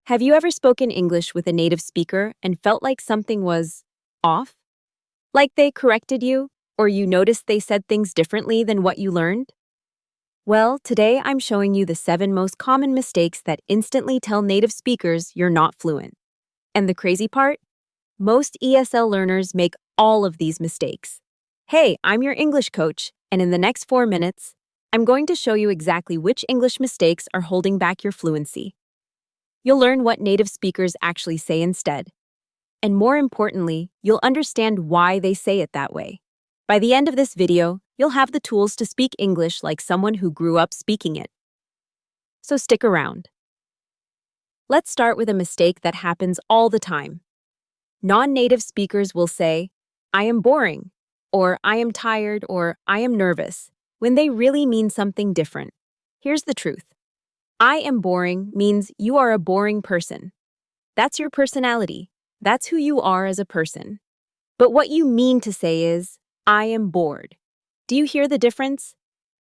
Have you ever spoken English with a native speaker and felt like something was off? Like they corrected you, or you noticed they said things differently than what you learned? Well, today I'm showing you the 7 most common mistakes that instantly tell native speakers you're not fluent. And the crazy part? Most ESL learners make all of these mistakes. Hey, I'm your English coach, and in the next 4 minutes, I'm going to show you exactly which English mistakes are holding back your fluency. You'll learn what native speakers actually say instead. And more importantly, you'll understand why they say it that way. By the end of this video, you'll have the tools to speak English like someone who grew up speaking it. So stick around. Let's start with a mistake that happens all the time. Non-native speakers will say, "I am boring," or "I am tired," or "I am nervous," when they really mean something different. Here's the truth. I am boring means you are a boring person. That's your personality. That's who you are as a person. But what you mean to say is, I am bored. Do you hear the difference?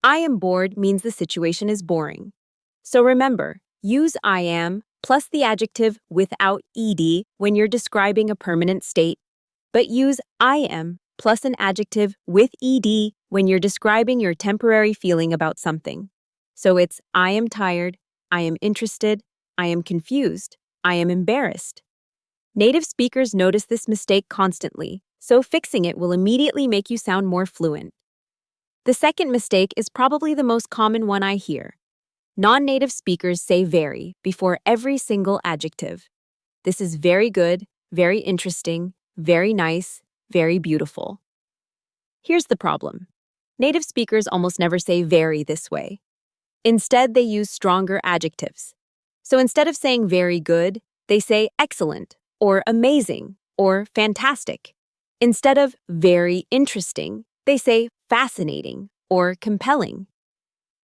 I am bored means the situation is boring. So remember, use I am plus the adjective without ed when you're describing a permanent state, but use I am plus an adjective with ed when you're describing your temporary feeling about something. So it's I am tired, I am interested, I am confused, I am embarrassed. Native speakers notice this mistake constantly, so fixing it will immediately make you sound more fluent. The second mistake is probably the most common one I hear. Non-native speakers say very before every single adjective. This is very good, very interesting, very nice, very beautiful. Here's the problem. Native speakers almost never say very this way. Instead, they use stronger adjectives. So instead of saying very good, they say excellent, or amazing, or fantastic. Instead of very interesting, they say fascinating, or compelling.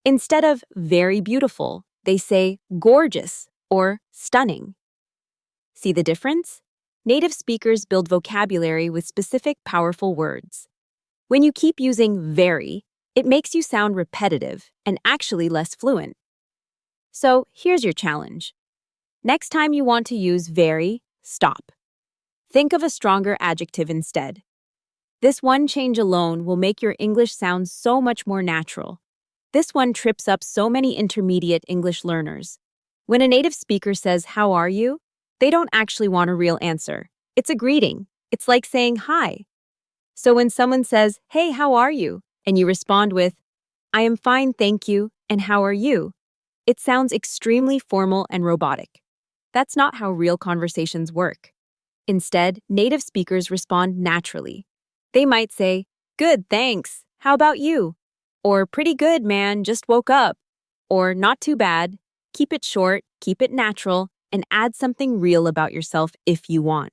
Instead of very beautiful, they say gorgeous, or stunning. See the difference? Native speakers build vocabulary with specific, powerful words. When you keep using very, it makes you sound repetitive and actually less fluent. So here's your challenge. Next time you want to use very, stop. Think of a stronger adjective instead. This one change alone will make your English sound so much more natural. This one trips up so many intermediate English learners. When a native speaker says, "How are you?" they don't actually want a real answer. It's a greeting. It's like saying hi. So when someone says, "Hey, how are you?" and you respond with, "I am fine, thank you, and how are you?" it sounds extremely formal and robotic. That's not how real conversations work. Instead, native speakers respond naturally. They might say, "Good, thanks. How about you?" Or "Pretty good, man, just woke up." Or "Not too bad." Keep it short, keep it natural, and add something real about yourself if you want.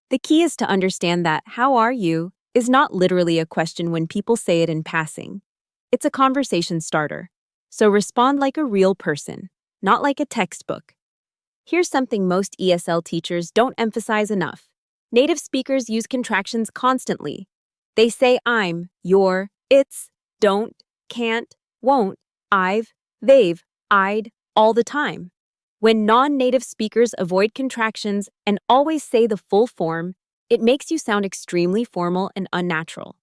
The key is to understand that "How are you?" is not literally a question when people say it in passing. It's a conversation starter. So respond like a real person, not like a textbook. Here's something most ESL teachers don't emphasize enough. Native speakers use contractions constantly. They say I'm, your, it's, don't, can't, won't, I've, they've, I'd, all the time. When non-native speakers avoid contractions and always say the full form, it makes you sound extremely formal and unnatural.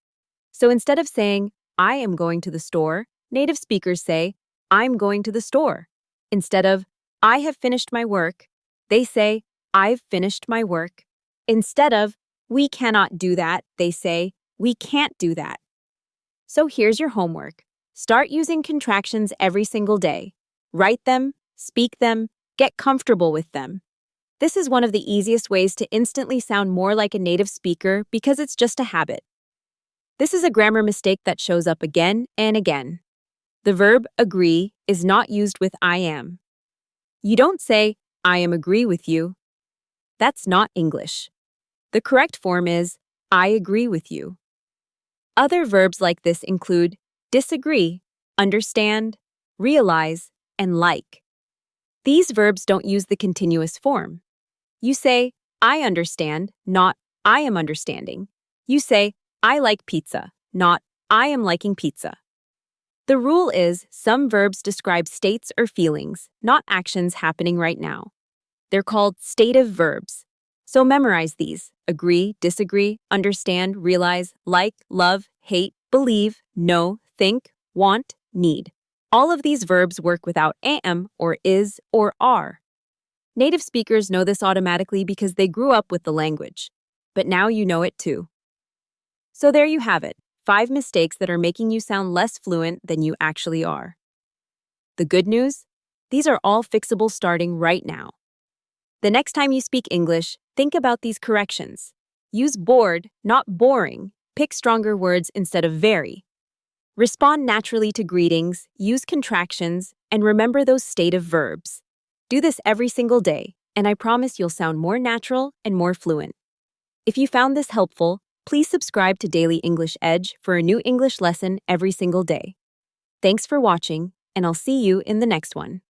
So instead of saying, "I am going to the store," native speakers say, "I'm going to the store." Instead of, "I have finished my work," they say, "I've finished my work." Instead of, "We cannot do that," they say, "We can't do that." So here's your homework. Start using contractions every single day. Write them, speak them, get comfortable with them. This is one of the easiest ways to instantly sound more like a native speaker because it's just a habit. This is a grammar mistake that shows up again and again. The verb agree is not used with I am. You don't say, "I am agree with you." That's not English. The correct form is, "I agree with you." Other verbs like this include disagree, understand, realize, and like. These verbs don't use the continuous form. You say, "I understand," not "I am understanding." You say, "I like pizza," not "I am liking pizza." The rule is some verbs describe states or feelings, not actions happening right now. They're called stative verbs. So memorize these: agree, disagree, understand, realize, like, love, hate, believe, know, think, want, need. All of these verbs work without am or is or are. Native speakers know this automatically because they grew up with the language. But now you know it too. So there you have it, 5 mistakes that are making you sound less fluent than you actually are. The good news? These are all fixable starting right now. The next time you speak English, think about these corrections. Use bored, not boring. Pick stronger words instead of very. Respond naturally to greetings, use contractions, and remember those stative verbs. Do this every single day, and I promise you'll sound more natural and more fluent. If you found this helpful, please subscribe to Daily English Edge for a new English lesson every single day. Thanks for watching, and I'll see you in the next one.